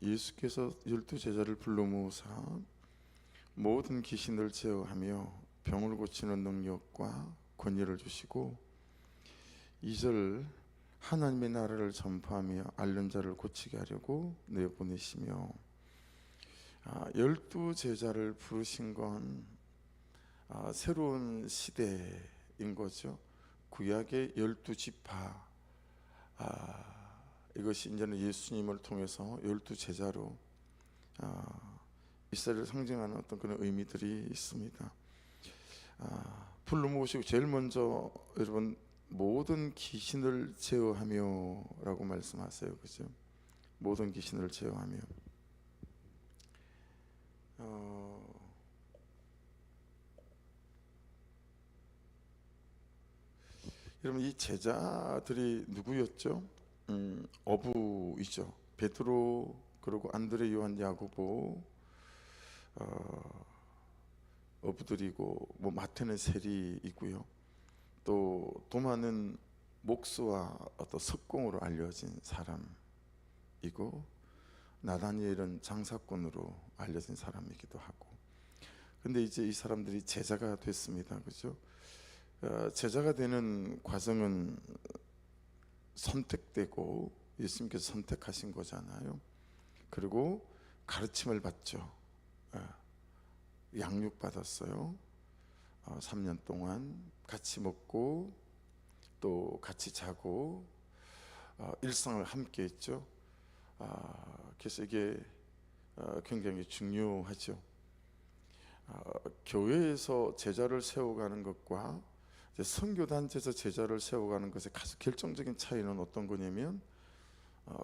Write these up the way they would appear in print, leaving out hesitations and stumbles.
예수께서 12제자를 불러 모으사 모든 귀신을 제어하며 병을 고치는 능력과 권위를 주시고 2절 하나님의 나라를 전파하며 앓는 자를 고치게 하려고 내보내시며 12제자를 부르신 건 새로운 시대인 거죠. 구약의 12지파 이것이 이제는 예수님을 통해서 12제자로 이스라엘을 상징하는 어떤 그런 의미들이 있습니다. 불러 모으시고 제일 먼저 여러분 모든 귀신을 제어하며 라고 말씀하세요. 그죠? 모든 귀신을 제어하며 여러분 이 제자들이 누구였죠? 어부이죠. 베드로 그리고 안드레 요한 야고보 어부들이고 뭐 마태는 세리이고요. 또 도마는 목수와 어떤 석공으로 알려진 사람이고 나다니엘은 장사꾼으로 알려진 사람이기도 하고. 근데 이제 이 사람들이 제자가 됐습니다. 그죠? 제자가 되는 과정은 선택되고 예수님께서 선택하신 거잖아요. 그리고 가르침을 받죠. 양육 받았어요. 3년 동안 같이 먹고 또 같이 자고 일상을 함께 했죠. 그래서 이게 굉장히 중요하죠. 교회에서 제자를 세워가는 것과 선교단체에서 제자를 세워가는 것의 가장 결정적인 차이는 어떤 거냐면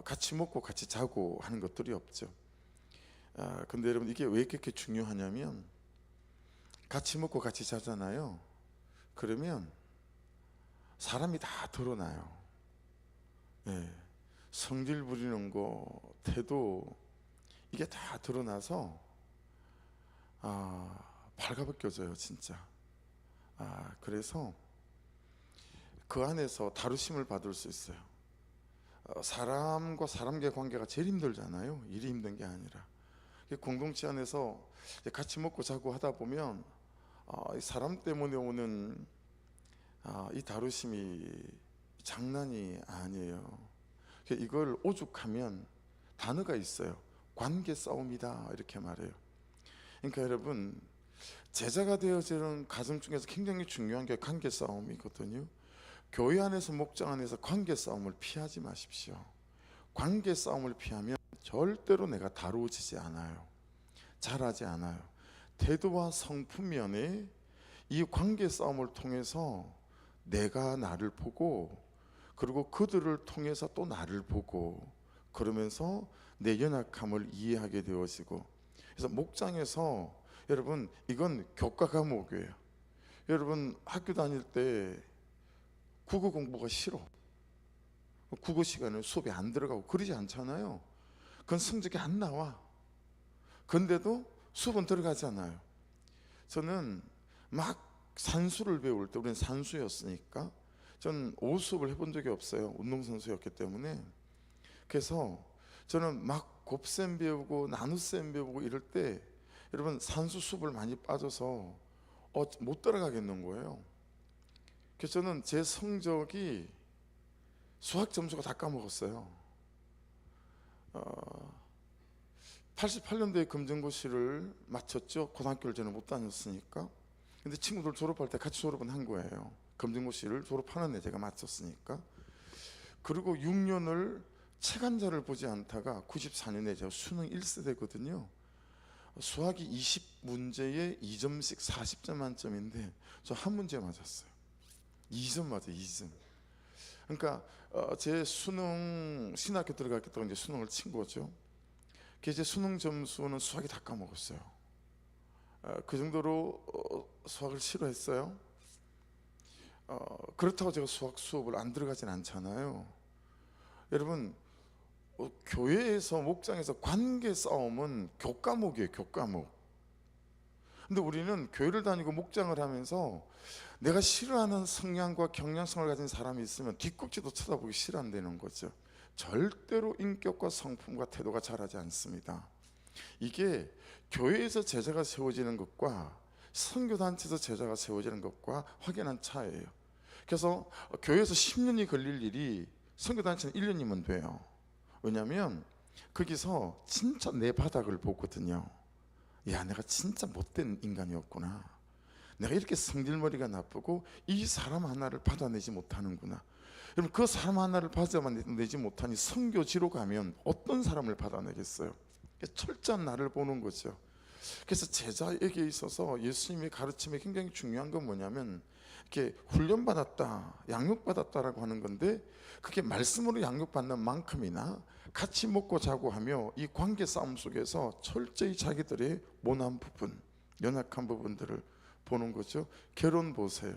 같이 먹고 같이 자고 하는 것들이 없죠. 근데 여러분 이게 왜 그렇게 중요하냐면 같이 먹고 같이 자잖아요. 그러면 사람이 다 드러나요. 성질 부리는 거, 태도 이게 다 드러나서 발가벗겨져요 진짜. 그래서 그 안에서 다루심을 받을 수 있어요. 사람과 사람과의 관계가 제일 힘들잖아요. 일이 힘든 게 아니라 공동체 안에서 같이 먹고 자고 하다 보면 사람 때문에 오는 이 다루심이 장난이 아니에요. 이걸 오죽하면 단어가 있어요. 관계 싸움이다 이렇게 말해요. 그러니까 여러분 제자가 되어지는 과정 중에서 굉장히 중요한 게 관계 싸움이거든요. 교회 안에서 목장 안에서 관계 싸움을 피하지 마십시오. 관계 싸움을 피하면 절대로 내가 다루어지지 않아요. 잘하지 않아요. 태도와 성품 면에 이 관계 싸움을 통해서 내가 나를 보고 그리고 그들을 통해서 또 나를 보고 그러면서 내 연약함을 이해하게 되어지고. 그래서 목장에서 여러분 이건 교과 과목이에요. 여러분 학교 다닐 때 국어 공부가 싫어. 국어 시간에 수업에 안 들어가고 그러지 않잖아요. 그건 성적이 안 나와. 근데도 수업은 들어가잖아요. 저는 막 산수를 배울 때, 우리는 산수였으니까 저는 오수업을 해본 적이 없어요. 운동선수였기 때문에. 그래서 저는 막 곱셈 배우고 나눗셈 배우고 이럴 때 여러분 산수 수업을 많이 빠져서 못 따라가겠는 거예요. 그래서 저는 제 성적이 수학 점수가 다 까먹었어요. 88년도에 검정고시를 마쳤죠. 고등학교를 저는 못 다녔으니까. 근데 친구들 졸업할 때 같이 졸업은 한 거예요. 검정고시를 졸업하는 애 제가 마쳤으니까. 그리고 6년을 책 한 자를 보지 않다가 94년에 제가 수능 1세대거든요. 수학이 20문제에 2점씩 40점 만점인데 저 한 문제 맞았어요. 2점 맞아요. 2점. 그러니까 제 수능 신학교 들어갔기 때문에 이제 수능을 친 거죠. 제 수능 점수는 수학이 다 까먹었어요. 그 정도로 수학을 싫어했어요. 그렇다고 제가 수학 수업을 안 들어가진 않잖아요. 여러분 교회에서 목장에서 관계 싸움은 교과목이에요. 교과목. 근데 우리는 교회를 다니고 목장을 하면서 내가 싫어하는 성향과 경향성을 가진 사람이 있으면 뒤꿈치도 쳐다보기 싫어한다는 거죠. 절대로 인격과 성품과 태도가 자라지 않습니다. 이게 교회에서 제자가 세워지는 것과 선교단체에서 제자가 세워지는 것과 확연한 차이예요. 그래서 교회에서 10년이 걸릴 일이 선교단체는 1년이면 돼요. 왜냐하면 거기서 진짜 내 바닥을 보거든요. 야, 내가 진짜 못된 인간이었구나. 내가 이렇게 성질머리가 나쁘고 이 사람 하나를 받아내지 못하는구나. 여러분, 그 사람 하나를 받아내지 못하니 선교지로 가면 어떤 사람을 받아내겠어요? 철저한 나를 보는 거죠. 그래서 제자에게 있어서 예수님의 가르침이 굉장히 중요한 건 뭐냐면, 이렇게 훈련받았다, 양육받았다라고 하는 건데, 그게 말씀으로 양육받는 만큼이나 같이 먹고 자고 하며 이 관계 싸움 속에서 철저히 자기들의 모난 부분, 연약한 부분들을 보는 거죠. 결혼 보세요.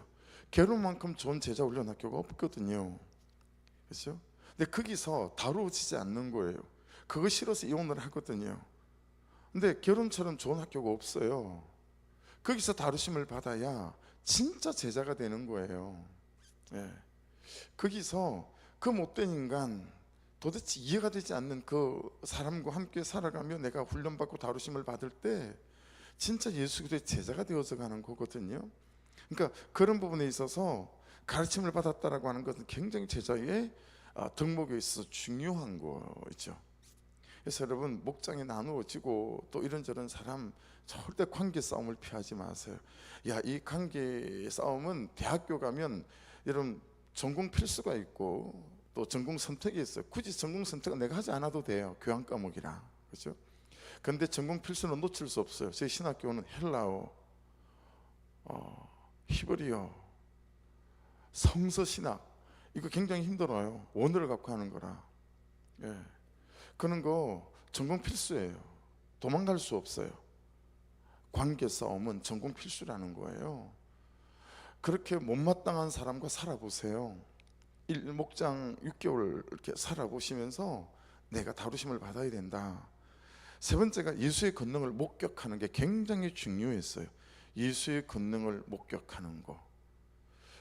결혼만큼 좋은 제자 훈련 학교가 없거든요. 그렇죠? 근데 거기서 다루어지지 않는 거예요. 그거 싫어서 이혼을 하거든요. 근데 결혼처럼 좋은 학교가 없어요. 거기서 다루심을 받아야 진짜 제자가 되는 거예요. 예. 거기서 그 못된 인간, 도대체 이해가 되지 않는 그 사람과 함께 살아가며 내가 훈련받고 다루심을 받을 때 진짜 예수 그리스도의 제자가 되어서 가는 거거든요. 그러니까 그런 부분에 있어서 가르침을 받았다라고 하는 것은 굉장히 제자의 덕목에 있어서 중요한 거죠. 그래서 여러분, 목장이 나누어지고 또 이런저런 사람 절대 관계 싸움을 피하지 마세요. 야, 이 관계 싸움은 대학교 가면 여러분 전공 필수가 있고 또 전공 선택이 있어요. 굳이 전공 선택은 내가 하지 않아도 돼요. 교양 과목이라. 그렇죠? 근데 전공 필수는 놓칠 수 없어요. 저희 신학교는 헬라어, 히브리어, 성서신학, 이거 굉장히 힘들어요. 원어를 갖고 하는 거라. 예. 그런 거 전공 필수예요. 도망갈 수 없어요. 관계 싸움은 전공 필수라는 거예요. 그렇게 못마땅한 사람과 살아보세요. 목장 6개월 이렇게 살아보시면서 내가 다루심을 받아야 된다. 세 번째가 예수의 권능을 목격하는 게 굉장히 중요했어요. 예수의 권능을 목격하는 거.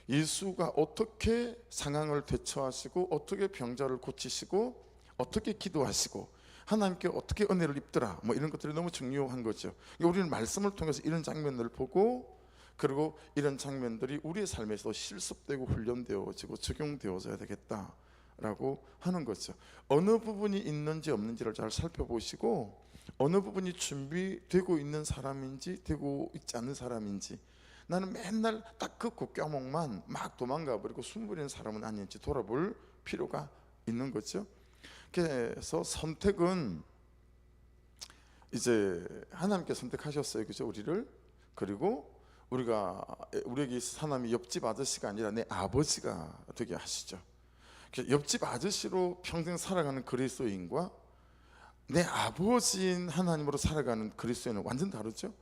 예수가 어떻게 상황을 대처하시고 어떻게 병자를 고치시고 어떻게 기도하시고 하나님께 어떻게 은혜를 입더라, 뭐 이런 것들이 너무 중요한 거죠. 우리는 말씀을 통해서 이런 장면을 보고, 그리고 이런 장면들이 우리의 삶에서 실습되고 훈련되어지고 적용되어져야 되겠다라고 하는 거죠. 어느 부분이 있는지 없는지를 잘 살펴보시고 어느 부분이 준비되고 있는 사람인지 되고 있지 않는 사람인지, 나는 맨날 딱 그 곶과목만 막 도망가 버리고 숨부리는 사람은 아닌지 돌아볼 필요가 있는 거죠. 그래서 선택은 이제 하나님께 선택하셨어요, 그죠? 우리를. 그리고 우리에게 하나님이 옆집 아저씨가 아니라 내 아버지가 되게 하시죠. 옆집 아저씨로 평생 살아가는 그리스도인과 내 아버지인 하나님으로 살아가는 그리스도인은 완전 다르죠.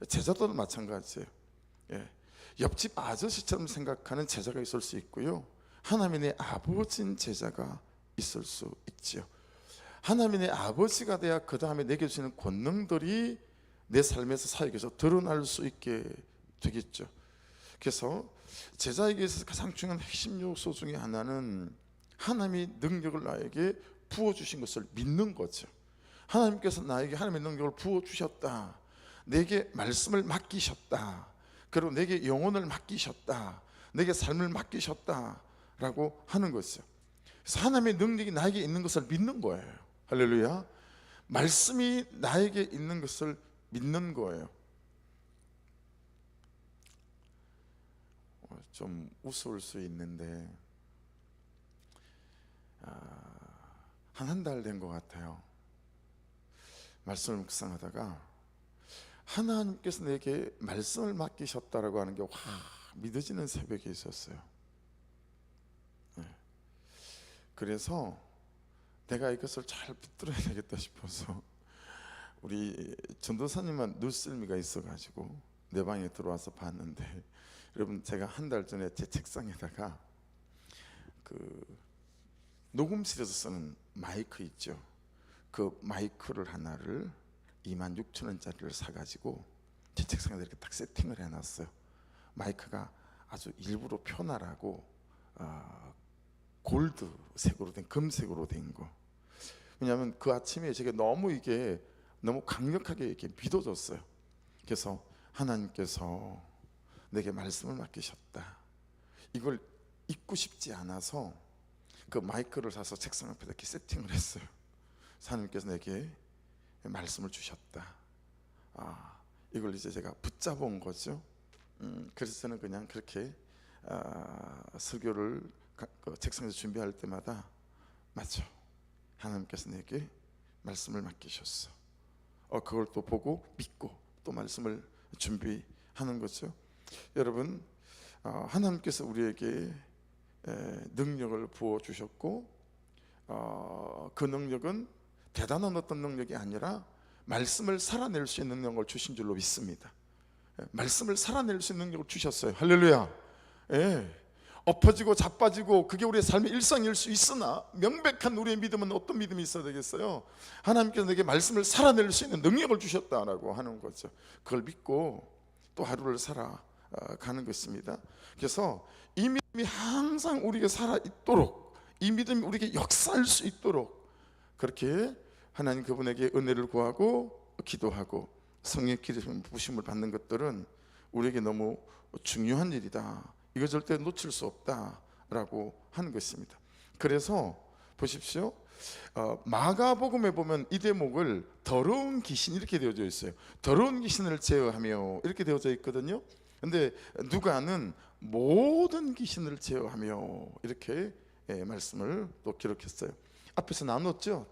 제자도 마찬가지예요. 예. 옆집 아저씨처럼 생각하는 제자가 있을 수 있고요, 하나님의 내 아버지인 제자가 있을 수 있지요. 하나님의 내 아버지가 돼야 그 다음에 내게 주시는 권능들이 내 삶에서 사역에서 드러날 수 있게 되겠죠. 그래서 제자에게 있어서 가장 중요한 핵심 요소 중에 하나는 하나님의 능력을 나에게 부어주신 것을 믿는 거죠. 하나님께서 나에게 하나님의 능력을 부어주셨다, 내게 말씀을 맡기셨다, 그리고 내게 영혼을 맡기셨다, 내게 삶을 맡기셨다 라고 하는 거죠. 그래서 하나님의 능력이 나에게 있는 것을 믿는 거예요. 할렐루야. 말씀이 나에게 있는 것을 믿는 거예요. 좀 우스울 수 있는데 한 달 된 것 같아요. 말씀을 묵상하다가 하나님께서 내게 말씀을 맡기셨다라고 하는 게 확 믿어지는 새벽이 있었어요. 그래서 내가 이것을 잘 붙들어야 되겠다 싶어서 우리 전도사님만 눈썰미가 있어가지고 내 방에 들어와서 봤는데, 여러분, 제가 한 달 전에 제 책상에다가 그 녹음실에서 쓰는 마이크 있죠. 그 마이크를 하나를 26,000원짜리를 사가지고 제 책상에 이렇게 딱 세팅을 해놨어요. 마이크가 아주 일부러 편하라고 골드색으로 된, 금색으로 된 거. 왜냐하면 그 아침에 제가 이게 너무 강력하게 이렇게 믿어졌어요. 그래서 하나님께서 내게 말씀을 맡기셨다. 이걸 잊고 싶지 않아서 그 마이크를 사서 책상 앞에다 이렇게 세팅을 했어요. 하나님께서 내게 말씀을 주셨다. 이걸 이제 제가 붙잡은 거죠. 그래서 저는 그냥 그렇게 설교를 그 책상에서 준비할 때마다 맞죠, 하나님께서 내게 말씀을 맡기셨어. 그걸 또 보고 믿고 또 말씀을 준비하는 거죠. 여러분, 하나님께서 우리에게 능력을 부어 주셨고, 그 능력은 대단한 어떤 능력이 아니라 말씀을 살아낼 수 있는 능력을 주신 줄로 믿습니다. 말씀을 살아낼 수 있는 능력을 주셨어요. 할렐루야. 엎어지고 자빠지고 그게 우리의 삶의 일상일 수 있으나 명백한 우리의 믿음은 어떤 믿음이 있어야 되겠어요? 하나님께서 내게 말씀을 살아낼 수 있는 능력을 주셨다라고 하는 거죠. 그걸 믿고 또 하루를 살아가는 것입니다. 그래서 이 믿음이 항상 우리에게 살아있도록, 이 믿음이 우리에게 역사할 수 있도록 그렇게 하나님 그분에게 은혜를 구하고 기도하고 성령의 기름 부으심을 받는 것들은 우리에게 너무 중요한 일이다. 이거 절대 놓칠 수 없다라고 하는 것입니다. 그래서 보십시오, 마가복음에 보면 이 대목을 더러운 귀신 이렇게 되어져 있어요. 더러운 귀신을 제어하며 이렇게 되어져 있거든요. 근데 누가는 모든 귀신을 제어하며 이렇게 말씀을 또 기록했어요. 앞에서 나눴죠.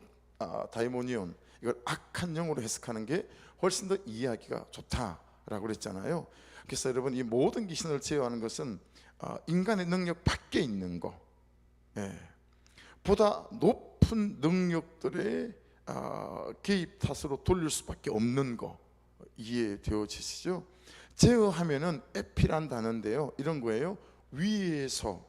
다이모니온, 이걸 악한 영으로 해석하는 게 훨씬 더 이해하기가 좋다라고 그랬잖아요. 그래서 여러분, 이 모든 귀신을 제어하는 것은 인간의 능력 밖에 있는 거, 보다 높은 능력들의 개입 탓으로 돌릴 수밖에 없는 거 이해되어지시죠? 제어하면은 에피란 단어인데요, 이런 거예요. 위에서,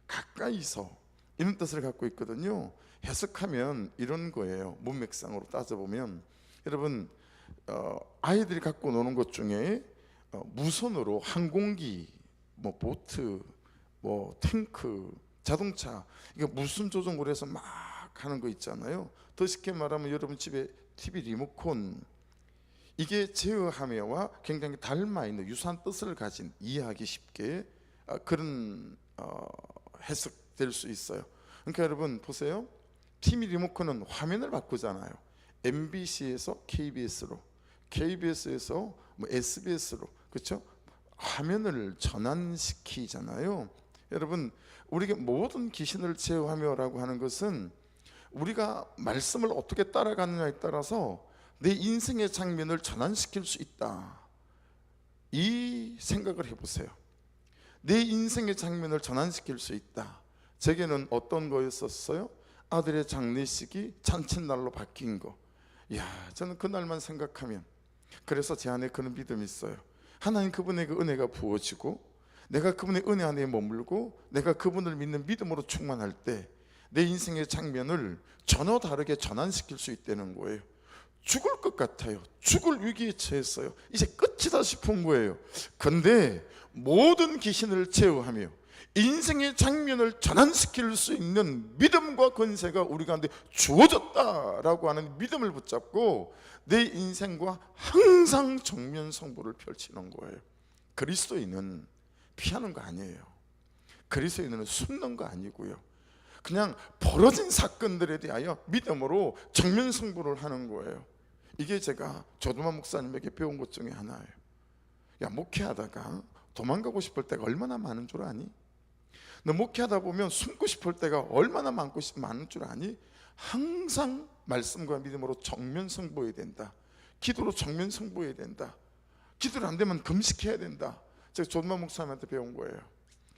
가까이서, 이런 뜻을 갖고 있거든요. 해석하면 이런 거예요. 문맥상으로 따져보면, 여러분, 아이들이 갖고 노는 것 중에 무선으로 항공기, 뭐 보트, 뭐 탱크, 자동차, 이거 무선 조종으로 해서 막 하는 거 있잖아요. 더 쉽게 말하면 여러분 집에 TV 리모컨, 이게 제어하며와 굉장히 닮아 있는 유사한 뜻을 가진, 이해하기 쉽게 그런 해석될 수 있어요. 그러니까 여러분 보세요. TV 리모컨은 화면을 바꾸잖아요. MBC에서 KBS로, KBS에서 뭐 SBS로, 그렇죠? 화면을 전환시키잖아요. 여러분, 우리가 모든 귀신을 제어하며라고 하는 것은 우리가 말씀을 어떻게 따라가느냐에 따라서 내 인생의 장면을 전환시킬 수 있다. 이 생각을 해보세요. 내 인생의 장면을 전환시킬 수 있다. 제게는 어떤 거였었어요? 아들의 장례식이 잔칫날로 바뀐 거. 이야, 저는 그날만 생각하면, 그래서 제 안에 그런 믿음이 있어요. 하나님 그분에게 은혜가 부어지고 내가 그분의 은혜 안에 머물고 내가 그분을 믿는 믿음으로 충만할 때 내 인생의 장면을 전혀 다르게 전환시킬 수 있다는 거예요. 죽을 것 같아요. 죽을 위기에 처했어요. 이제 끝이다 싶은 거예요. 근데 모든 귀신을 제어하며 인생의 장면을 전환시킬 수 있는 믿음과 권세가 우리 가운데 주어졌다라고 하는 믿음을 붙잡고 내 인생과 항상 정면 승부를 펼치는 거예요. 그리스도인은 피하는 거 아니에요. 그리스도인은 숨는 거 아니고요. 그냥 벌어진 사건들에 대하여 믿음으로 정면 승부를 하는 거예요. 이게 제가 조두만 목사님에게 배운 것 중에 하나예요. 야, 목회하다가 도망가고 싶을 때가 얼마나 많은 줄 아니? 너 목회하다 보면 숨고 싶을 때가 얼마나 많은 줄 아니? 항상 말씀과 믿음으로 정면 승부해야 된다. 기도로 정면 승부해야 된다. 기도를 안 되면 금식해야 된다. 제가 조두만 목사님한테 배운 거예요.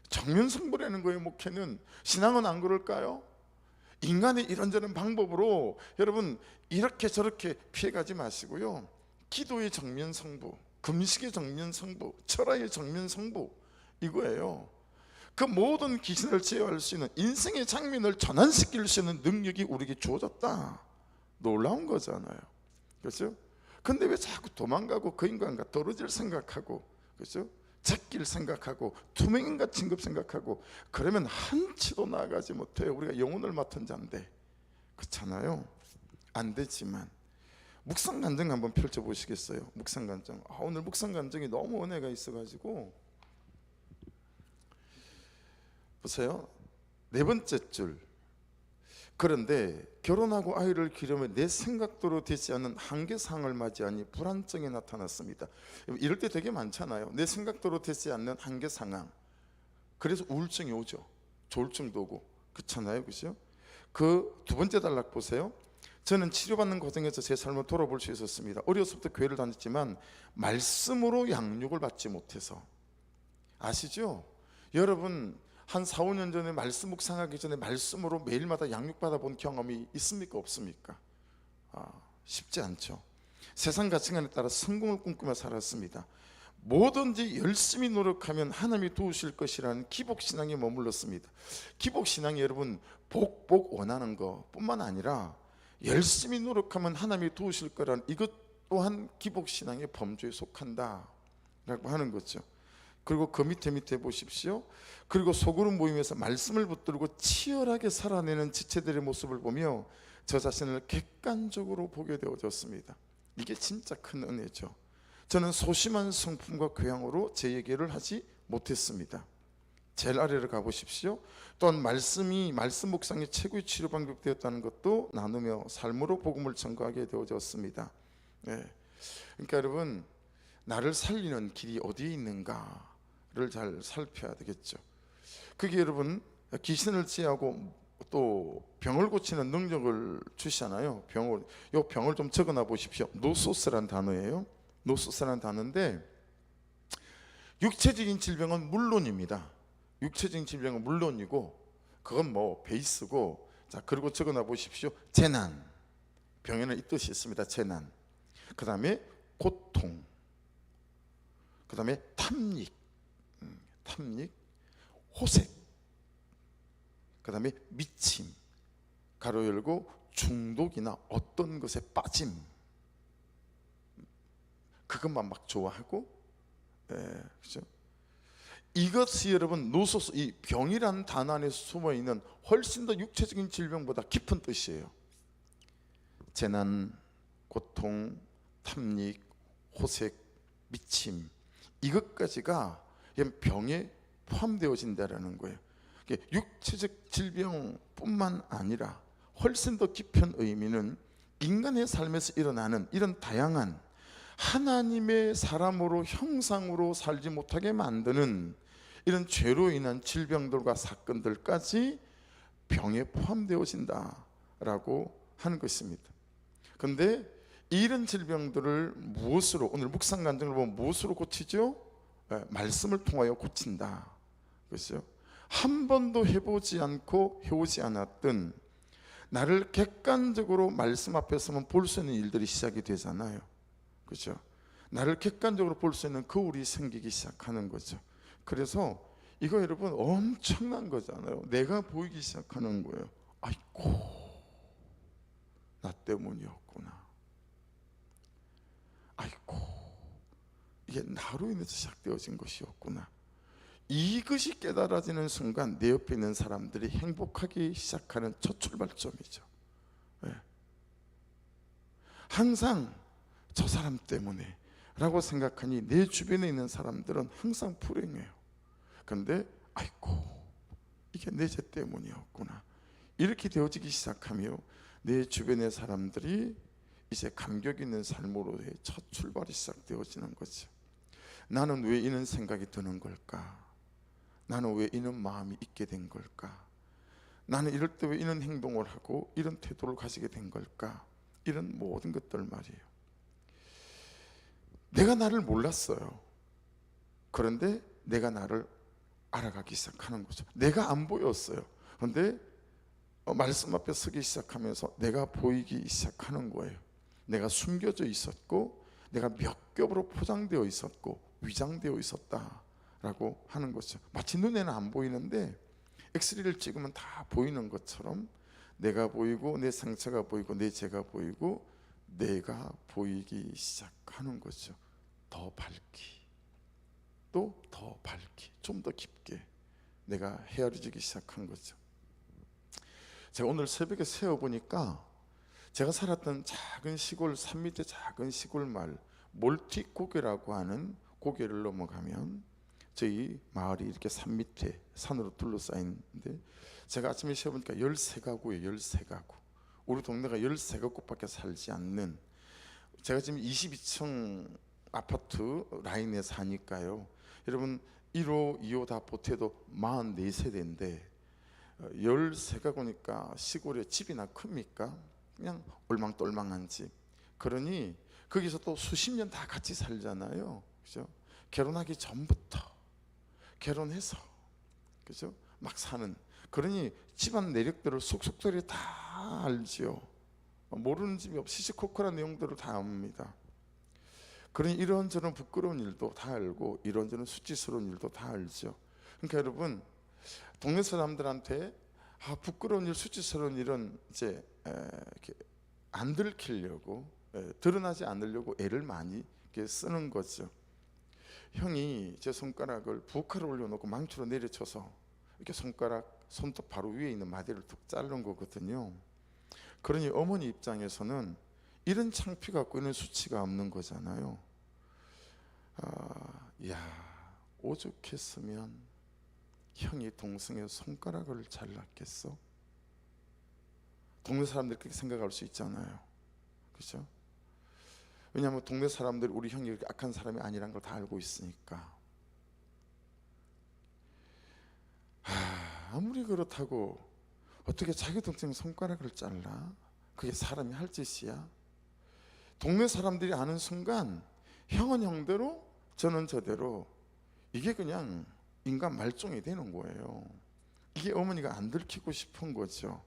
정면 승부라는 거예요. 목회는. 신앙은 안 그럴까요? 인간의 이런저런 방법으로 여러분 이렇게 저렇게 피해가지 마시고요. 기도의 정면 승부, 금식의 정면 승부, 철학의 정면 승부, 이거예요. 그 모든 귀신을 제어할 수 있는, 인생의 장면을 전환시킬 수 있는 능력이 우리에게 주어졌다. 놀라운 거잖아요. 그렇죠? 근데 왜 자꾸 도망가고 그 인간과 떨어질 생각하고, 그렇죠? 제길 생각하고 투명인간 진급 생각하고 그러면 한치도 나아가지 못해요. 우리가 영혼을 맡은 자인데. 그렇잖아요. 안 되지만 묵상간증 한번 펼쳐보시겠어요? 묵상간증. 오늘 묵상간증이 너무 은혜가 있어가지고 보세요. 네 번째 줄. 그런데 결혼하고 아이를 기르면 내 생각대로 되지 않는 한계상을 맞이하니 불안증이 나타났습니다. 이럴 때 되게 많잖아요. 내 생각대로 되지 않는 한계 상황. 그래서 우울증이 오죠. 조울증도 오고. 그렇잖아요. 그죠? 그 두 번째 단락 보세요. 저는 치료받는 과정에서 제 삶을 돌아볼 수 있었습니다. 어려서부터 교회를 다녔지만 말씀으로 양육을 받지 못해서. 아시죠? 여러분 한 4, 5년 전에 말씀 묵상하기 전에 말씀으로 매일마다 양육받아 본 경험이 있습니까? 없습니까? 쉽지 않죠. 세상 가치관에 따라 성공을 꿈꾸며 살았습니다. 뭐든지 열심히 노력하면 하나님이 도우실 것이라는 기복신앙에 머물렀습니다. 기복신앙이 여러분 복 원하는 것 뿐만 아니라 열심히 노력하면 하나님이 도우실 거라는 이것 또한 기복신앙의 범주에 속한다 라고 하는 거죠. 그리고 그 밑에 보십시오. 그리고 소그룹 모임에서 말씀을 붙들고 치열하게 살아내는 지체들의 모습을 보며 저 자신을 객관적으로 보게 되어졌습니다. 이게 진짜 큰 은혜죠. 저는 소심한 성품과 교양으로 제 얘기를 하지 못했습니다. 제일 아래로 가보십시오. 또한 말씀 묵상이 최고의 치료 방법 되었다는 것도 나누며 삶으로 복음을 전가하게 되어졌습니다. 그러니까 여러분 나를 살리는 길이 어디에 있는가를 잘 살펴야 되겠죠. 그게 여러분 귀신을 제하고 또 병을 고치는 능력을 주시잖아요. 병을 좀 적어놔 보십시오. 노소스란 단어예요. 노소스란 단어인데 육체적인 질병은 물론입니다. 육체적인 질병은 물론이고 그건 뭐 베이스고. 자, 그리고 적어놔 보십시오. 재난. 병에는 이 뜻이 있습니다. 재난. 그 다음에 고통. 그 다음에 탐닉, 호색, 그 다음에 미침, 가로 열고 중독이나 어떤 것에 빠짐. 그것만 막 좋아하고, 그렇죠? 이것이 여러분 노소스, 이 병이라는 단어 안에 숨어 있는 훨씬 더 육체적인 질병보다 깊은 뜻이에요. 재난, 고통, 탐닉, 호색, 미침, 이것까지가 병에 포함되어진다라는 거예요. 육체적 질병뿐만 아니라 훨씬 더 깊은 의미는 인간의 삶에서 일어나는 이런 다양한 하나님의 사람으로 형상으로 살지 못하게 만드는 이런 죄로 인한 질병들과 사건들까지 병에 포함되어진다라고 하는 것입니다. 그런데 이런 질병들을 무엇으로, 오늘 묵상 간증을 보면 무엇으로 고치죠? 말씀을 통하여 고친다. 그렇죠? 한 번도 해보지 않고 해오지 않았던 나를 객관적으로 말씀 앞에 서면 볼 수 있는 일들이 시작이 되잖아요. 그렇죠? 나를 객관적으로 볼 수 있는 거울이 생기기 시작하는 거죠. 그래서 이거 여러분 엄청난 거잖아요. 내가 보이기 시작하는 거예요. 아이고, 나 때문이었구나. 아이고, 이게 나로 인해서 시작되어진 것이었구나. 이것이 깨달아지는 순간 내 옆에 있는 사람들이 행복하기 시작하는 첫 출발점이죠. 항상 저 사람 때문에 라고 생각하니 내 주변에 있는 사람들은 항상 불행해요. 그런데 아이고, 이게 내 죄 때문이었구나. 이렇게 되어지기 시작하며 내 주변의 사람들이 이제 감격 있는 삶으로의 첫 출발이 시작되어지는 거죠. 나는 왜 이런 생각이 드는 걸까? 나는 왜 이런 마음이 있게 된 걸까? 나는 이럴 때 왜 이런 행동을 하고 이런 태도를 가지게 된 걸까? 이런 모든 것들 말이에요. 내가 나를 몰랐어요. 그런데 내가 나를 알아가기 시작하는 거죠. 내가 안 보였어요. 그런데 말씀 앞에 서기 시작하면서 내가 보이기 시작하는 거예요. 내가 숨겨져 있었고 내가 몇 겹으로 포장되어 있었고 위장되어 있었다라고 하는 거죠. 마치 눈에는 안 보이는데 엑스레이를 찍으면 다 보이는 것처럼 내가 보이고 내 상처가 보이고 내 죄가 보이고 내가 보이기 시작하는 거죠. 더 밝기, 또 더 밝게, 좀 더 깊게 내가 헤아려지기 시작한 거죠. 제가 오늘 새벽에 세어보니까 제가 살았던 작은 시골, 산 밑에 작은 시골 마을 몰티고개라고 하는 고개를 넘어가면 저희 마을이 이렇게 산 밑에 산으로 둘러싸인데, 제가 아침에 세어보니까 13가구예요. 13가구. 우리 동네가 13가구밖에 살지 않는, 제가 지금 22층 아파트 라인에 사니까요, 여러분 1호, 2호 다 보태도 44세대인데 13가구니까 시골에 집이나 큽니까? 그냥 올망똘망한 집. 그러니 거기서 또 수십 년 다 같이 살잖아요, 그죠? 결혼하기 전부터 결혼해서, 그죠? 막 사는. 그러니 집안 내력들을 속속들이 다 알지요. 모르는 집이 없이 시시콜콜한 내용들을 다 압니다. 그러니 이런저런 부끄러운 일도 다 알고 이런저런 수치스러운 일도 다 알죠. 그러니까 여러분, 동네 사람들한테 부끄러운 일, 수치스러운 일은 이제 이렇게 안 들키려고, 드러나지 않으려고 애를 많이 이렇게 쓰는 거죠. 형이 제 손가락을 부엌으로 올려놓고 망치로 내려쳐서 이렇게 손톱 바로 위에 있는 마디를 툭 자른 거거든요. 그러니 어머니 입장에서는 이런 창피 갖고 있는 수치가 없는 거잖아요. 야, 오죽했으면 형이 동생의 손가락을 잘랐겠어? 동네 사람들이 그렇게 생각할 수 있잖아요, 그렇죠? 왜냐하면 동네 사람들이 우리 형이 이렇게 악한 사람이 아니란 걸 다 알고 있으니까. 아무리 그렇다고 어떻게 자기 동생 손가락을 잘라? 그게 사람이 할 짓이야? 동네 사람들이 아는 순간 형은 형대로 저는 저대로, 이게 그냥 인간 말종이 되는 거예요. 이게 어머니가 안 들키고 싶은 거죠.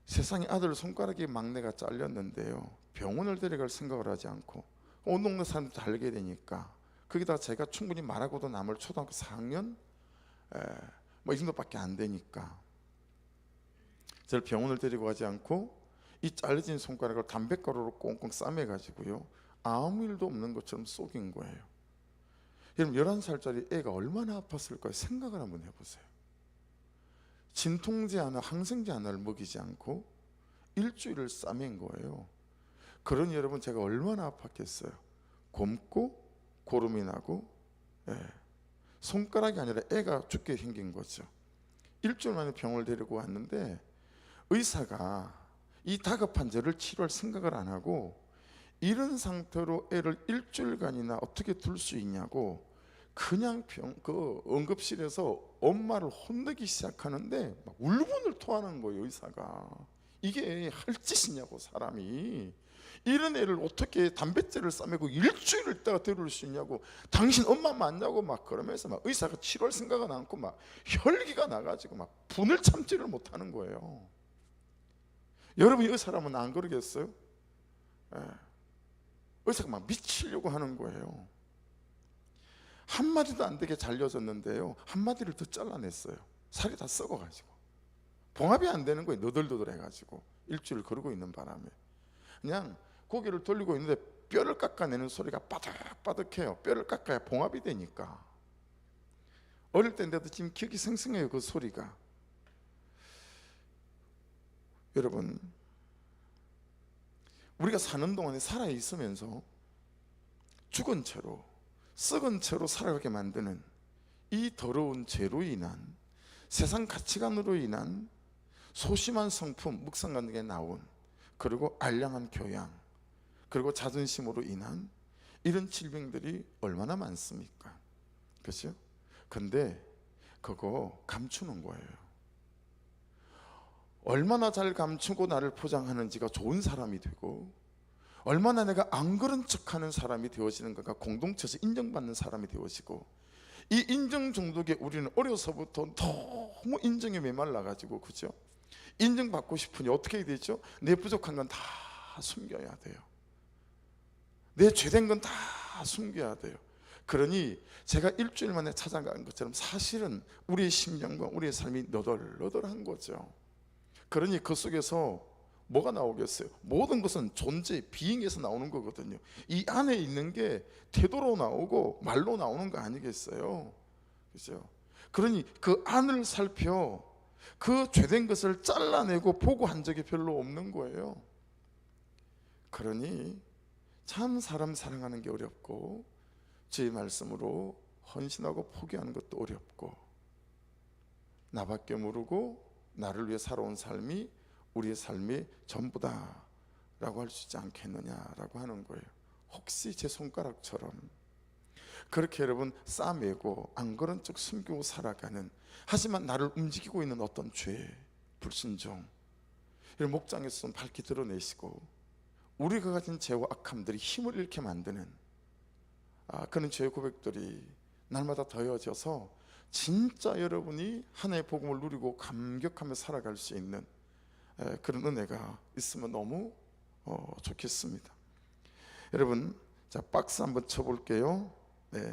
세상에 아들 손가락이 막내가 잘렸는데요, 병원을 데려갈 생각을 하지 않고 온 동네 사람들 다 알게 되니까, 거기다 제가 충분히 말하고도 남을 초등학교 4학년 뭐 이 정도밖에 안 되니까 저를 병원을 데리고 가지 않고 이 잘려진 손가락을 담뱃가루로 꽁꽁 싸매가지고요, 아무 일도 없는 것처럼 쏘긴 거예요. 여러분, 11살짜리 애가 얼마나 아팠을까요? 생각을 한번 해보세요. 진통제 하나, 항생제 하나를 먹이지 않고 일주일을 싸맨 거예요. 그러니 여러분, 제가 얼마나 아팠겠어요. 곪고 고름이 나고, 손가락이 아니라 애가 죽게 생긴 거죠. 일주일 만에 병원을 데리고 왔는데 의사가 이 다급한 저를 치료할 생각을 안 하고, 이런 상태로 애를 일주일간이나 어떻게 둘 수 있냐고 그냥 응급실에서 엄마를 혼내기 시작하는데 막 울분을 토하는 거예요, 의사가. 이게 할 짓이냐고, 사람이. 이런 애를 어떻게 담뱃재를 싸매고 일주일 있다가 데려올 수 있냐고, 당신 엄마 맞냐고 막 그러면서 막 의사가 치료할 생각은 않고 막 혈기가 나가지고 막 분을 참지를 못하는 거예요. 여러분, 이 사람은 안 그러겠어요? 의사가 막 미치려고 하는 거예요. 한마디도 안 되게 잘려졌는데요, 한마디를 더 잘라냈어요. 살이 다 썩어가지고 봉합이 안 되는 거예요. 너덜너덜 해가지고 일주일 그러고 있는 바람에 그냥 고개를 돌리고 있는데 뼈를 깎아내는 소리가 바득바득해요. 뼈를 깎아야 봉합이 되니까. 어릴 때인데도 지금 기억이 생생해요, 그 소리가. 여러분, 우리가 사는 동안에 살아있으면서 죽은 채로, 썩은 채로 살아가게 만드는 이 더러운 죄로 인한, 세상 가치관으로 인한 소심한 성품, 묵상관계에 나온, 그리고 알량한 교양, 그리고 자존심으로 인한 이런 질병들이 얼마나 많습니까? 그렇죠? 근데 그거 감추는 거예요. 얼마나 잘 감추고 나를 포장하는지가 좋은 사람이 되고, 얼마나 내가 안 그런 척하는 사람이 되어지는가가 공동체에서 인정받는 사람이 되어지고, 이 인정 중독에 우리는 어려서부터 너무 인정에 메말라가지고, 그죠? 인정받고 싶으니 어떻게 해야 되죠? 내 부족한 건 다 숨겨야 돼요. 내 죄된 건 다 숨겨야 돼요. 그러니 제가 일주일 만에 찾아간 것처럼 사실은 우리의 심령과 우리의 삶이 너덜너덜한 거죠. 그러니 그 속에서 뭐가 나오겠어요? 모든 것은 존재, 비잉에서 나오는 거거든요. 이 안에 있는 게 태도로 나오고 말로 나오는 거 아니겠어요? 그죠? 그러니 그 안을 살펴 그 죄된 것을 잘라내고 보고한 적이 별로 없는 거예요. 그러니 참 사람 사랑하는 게 어렵고 주의 말씀으로 헌신하고 포기하는 것도 어렵고, 나밖에 모르고 나를 위해 살아온 삶이 우리의 삶의 전부다 라고 할 수 있지 않겠느냐라고 하는 거예요. 혹시 제 손가락처럼 그렇게 여러분 싸매고 안 그런 쪽 숨기고 살아가는, 하지만 나를 움직이고 있는 어떤 죄, 불순종, 이런 목장에서 좀 밝히 드러내시고 우리가 가진 죄와 악함들이 힘을 잃게 만드는 그런 죄의 고백들이 날마다 더해져서 진짜 여러분이 하나의 복음을 누리고 감격하며 살아갈 수 있는 그런 은혜가 있으면 너무 좋겠습니다. 여러분, 자, 박스 한번 쳐볼게요. 네.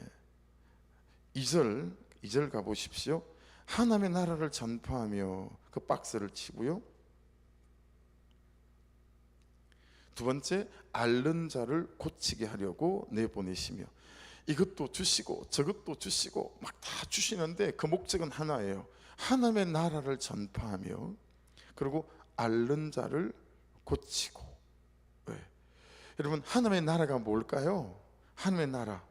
2절 가보십시오. 하나님의 나라를 전파하며, 그 박스를 치고요. 두 번째, 앓는 자를 고치게 하려고 내보내시며. 이것도 주시고 저것도 주시고 막 다 주시는데 그 목적은 하나예요. 하나님의 나라를 전파하며, 그리고 앓는 자를 고치고. 네. 여러분, 하나님의 나라가 뭘까요? 하나님의 나라,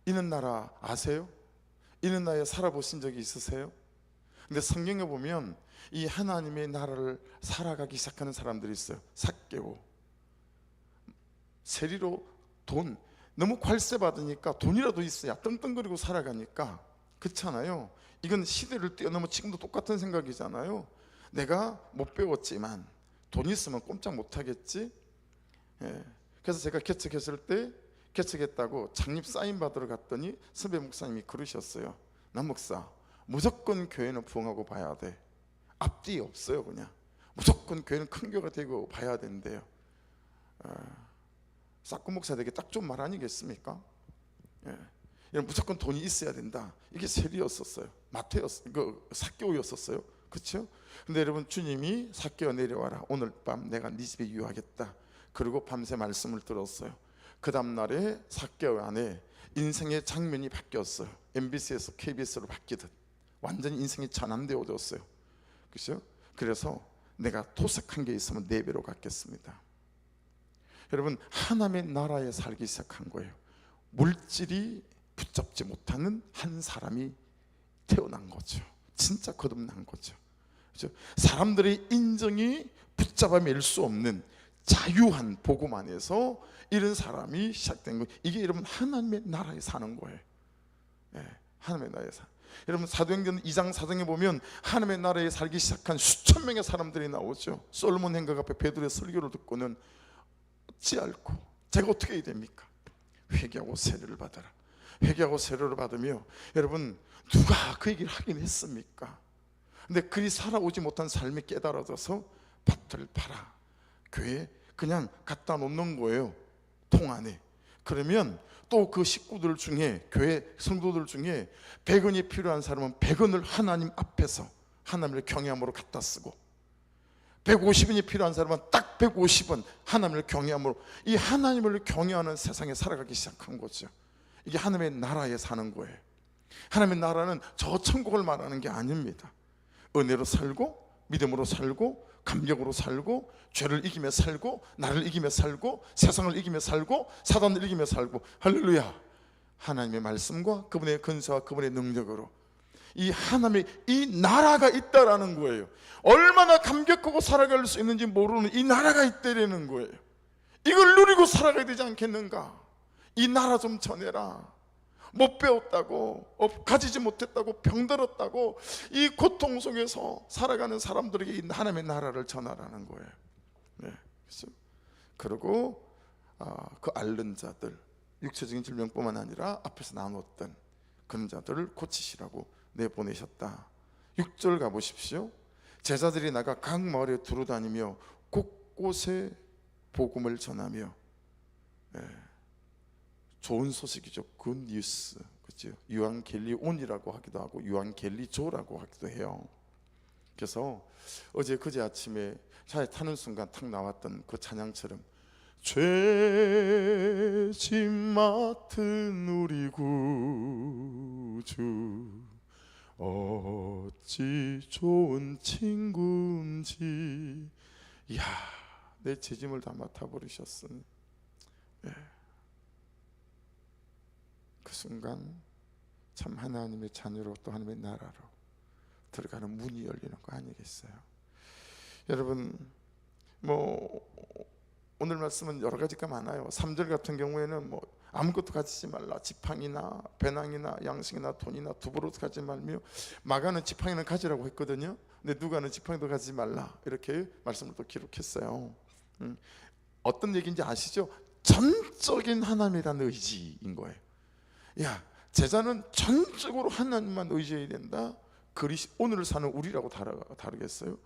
있는 나라 아세요? 있는 나라에 살아보신 적이 있으세요? 근데 성경에 보면 이 하나님의 나라를 살아가기 시작하는 사람들이 있어요. 삭개오, 세리로 돈, 너무 괄세 받으니까 돈이라도 있어야 떵떵거리고 살아가니까, 그렇잖아요. 이건 시대를 뛰어넘어 지금도 똑같은 생각이잖아요. 내가 못 배웠지만 돈 있으면 꼼짝 못 하겠지. 예. 그래서 제가 개척했을 때, 개척했다고 창립 사인 받으러 갔더니 선배 목사님이 그러셨어요. 남 목사, 무조건 교회는 부흥하고 봐야 돼. 앞뒤 없어요. 그냥 무조건 교회는 큰 교회가 되고 봐야 된대요. 사건 목사들에게 딱 좋은 말 아니겠습니까? 예. 무조건 돈이 있어야 된다. 이게 세리였었어요. 삭개오였었어요. 그렇죠? 근데 여러분, 주님이 삭개오 내려와라, 오늘 밤 내가 네 집에 유하겠다. 그리고 밤새 말씀을 들었어요. 그 다음날에 삭개오 안에 인생의 장면이 바뀌었어요. MBC에서 KBS로 바뀌듯 완전히 인생이 전환되어졌어요. 그렇죠? 그래서 내가 토색한 게 있으면 4배로 갚겠습니다. 여러분, 하나님의 나라에 살기 시작한 거예요. 물질이 붙잡지 못하는 한 사람이 태어난 거죠. 진짜 거듭난 거죠. 그렇죠? 사람들의 인정이 붙잡아낼 수 없는 자유한 복음 안에서 이런 사람이 시작된 거예요. 이게 여러분 하나님의 나라에 사는 거예요. 네, 하나님의 나라에 사. 여러분, 사도행전 2장 4장에 보면 하나님의 나라에 살기 시작한 수천 명의 사람들이 나오죠. 솔로몬 행각 앞에 베드로의 설교를 듣고는 어찌 않고 제가 어떻게 해야 됩니까? 회개하고 세례를 받아라. 회개하고 세례를 받으며, 여러분 누가 그 얘기를 하긴 했습니까? 근데 그리 살아오지 못한 삶이 깨달아져서 밭을 팔아 교회에 그냥 갖다 놓는 거예요. 통 안에. 그러면 또 그 식구들 중에, 교회 성도들 중에 100원이 필요한 사람은 100원을 하나님 앞에서 하나님을 경외함으로 갖다 쓰고, 150원이 필요한 사람은 딱 150원 하나님을 경외함으로, 이 하나님을 경외하는 세상에 살아가기 시작한 거죠. 이게 하나님의 나라에 사는 거예요. 하나님의 나라는 저 천국을 말하는 게 아닙니다. 은혜로 살고, 믿음으로 살고, 감격으로 살고, 죄를 이기며 살고, 나를 이기며 살고, 세상을 이기며 살고, 사단을 이기며 살고. 할렐루야. 하나님의 말씀과 그분의 근세와 그분의 능력으로 이 하나님의 이 나라가 있다라는 거예요. 얼마나 감격하고 살아갈 수 있는지 모르는 이 나라가 있다라는 거예요. 이걸 누리고 살아가야 되지 않겠는가? 이 나라 좀 전해라. 못 배웠다고, 가지지 못했다고, 병들었다고 이 고통 속에서 살아가는 사람들에게 이 하나님의 나라를 전하라는 거예요. 네, 그렇죠? 그리고 그 앓는 자들, 육체적인 질병뿐만 아니라 앞에서 나눴던 그런 자들을 고치시라고 내보내셨다. 6절 가보십시오. 제자들이 나가 각 마을에 두루다니며 곳곳에 복음을 전하며. 네. 좋은 소식이죠. 굿 뉴스. 그렇죠? 유앙겔리온이라고 하기도 하고 유앙겔리조라고 하기도 해요. 그래서 어제 그제 아침에 차에 타는 순간 탁 나왔던 그 찬양처럼 죄짐 맡은 우리 구주 어찌 좋은 친구인지. 이야, 내 죄짐을 다 맡아버리셨으니. 예. 그 순간 참 하나님의 자녀로 또 하나님의 나라로 들어가는 문이 열리는 거 아니겠어요? 여러분, 오늘 말씀은 여러 가지가 많아요. 3절 같은 경우에는 아무것도 가지지 말라, 지팡이나 배낭이나 양식이나 돈이나 두부로도 가지 말며, 마가는 지팡이는 가지라고 했거든요. 근데 누가는 지팡이도 가지지 말라 이렇게 말씀을 또 기록했어요. 어떤 얘기인지 아시죠? 전적인 하나님이라는 의지인 거예요. 야, 제자는 전적으로 하나님만 의지해야 된다. 오늘을 사는 우리라고 다르겠어요?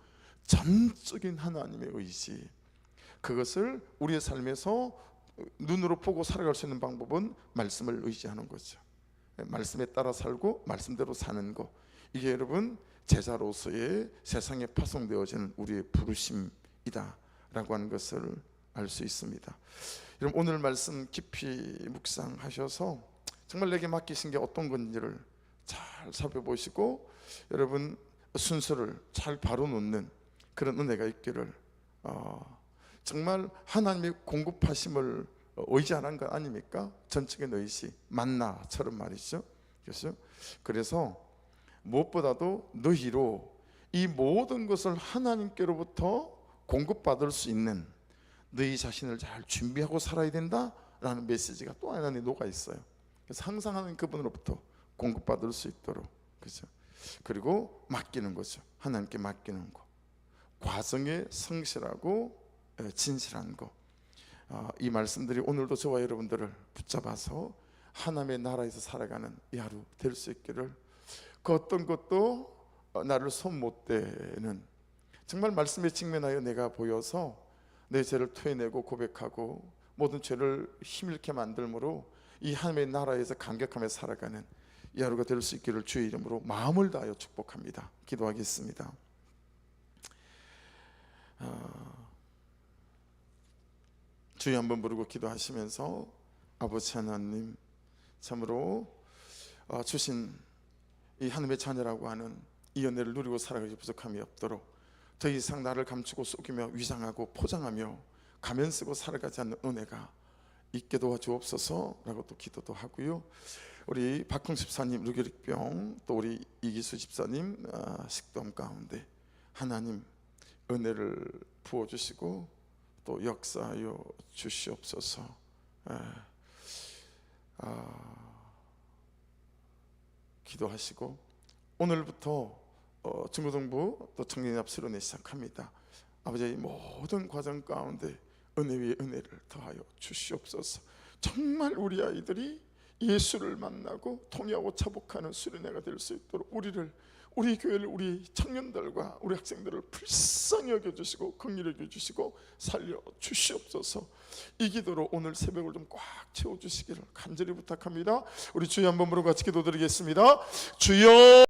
전적인 하나님의 의지, 그것을 우리의 삶에서 눈으로 보고 살아갈 수 있는 방법은 말씀을 의지하는 거죠. 말씀에 따라 살고 말씀대로 사는 거, 이게 여러분 제자로서의 세상에 파송되어지는 우리의 부르심이다 라고 하는 것을 알 수 있습니다. 여러분, 오늘 말씀 깊이 묵상하셔서 정말 내게 맡기신 게 어떤 건지를 잘 살펴보시고 여러분 순서를 잘 바로놓는 그런 은혜가 있기를, 정말 하나님의 공급하심을 의지하는 것 아닙니까? 전적인 의지, 만나처럼 말이죠. 그래서 무엇보다도 너희로 이 모든 것을 하나님께로부터 공급받을 수 있는 너희 자신을 잘 준비하고 살아야 된다라는 메시지가 또 하나 안에 녹아 있어요. 그래서 항상 하나님 그분으로부터 공급받을 수 있도록, 그렇죠? 그리고 맡기는 거죠. 하나님께 맡기는 거, 과정에 성실하고 진실한 거, 이 말씀들이 오늘도 저와 여러분들을 붙잡아서 하나님의 나라에서 살아가는 이 하루 될 수 있기를, 그 어떤 것도 나를 손 못 대는, 정말 말씀에 직면하여 내가 보여서 내 죄를 토해내고 고백하고 모든 죄를 힘잃게 만들므로 이 하나님의 나라에서 감격하며 살아가는 이 하루가 될 수 있기를 주의 이름으로 마음을 다하여 축복합니다. 기도하겠습니다. 주여 한번 부르고 기도하시면서, 아버지 하나님, 참으로 주신 이 하나님의 자녀라고 하는 이 은혜를 누리고 살아가기 부족함이 없도록 더 이상 나를 감추고 속이며 위장하고 포장하며 가면 쓰고 살아가지 않는 은혜가 있게 도와주옵소서라고 또 기도도 하고요. 우리 박흥 집사님 루게릭병, 또 우리 이기수 집사님 식도암 가운데 하나님 은혜를 부어주시고 또 역사하여 주시옵소서. 기도하시고 오늘부터 중고등부 또 청년연합 수련회 시작합니다. 아버지의 모든 과정 가운데 은혜 위에 은혜를 더하여 주시옵소서. 정말 우리 아이들이 예수를 만나고 통회하고 차복하는 수련회가 될 수 있도록 우리 교회를, 우리 청년들과 우리 학생들을 불쌍히 여겨주시고 긍휼히 여겨주시고 살려 주시옵소서. 이 기도로 오늘 새벽을 좀 꽉 채워주시기를 간절히 부탁합니다. 우리 주여 한번 부르고 같이 기도드리겠습니다. 주여.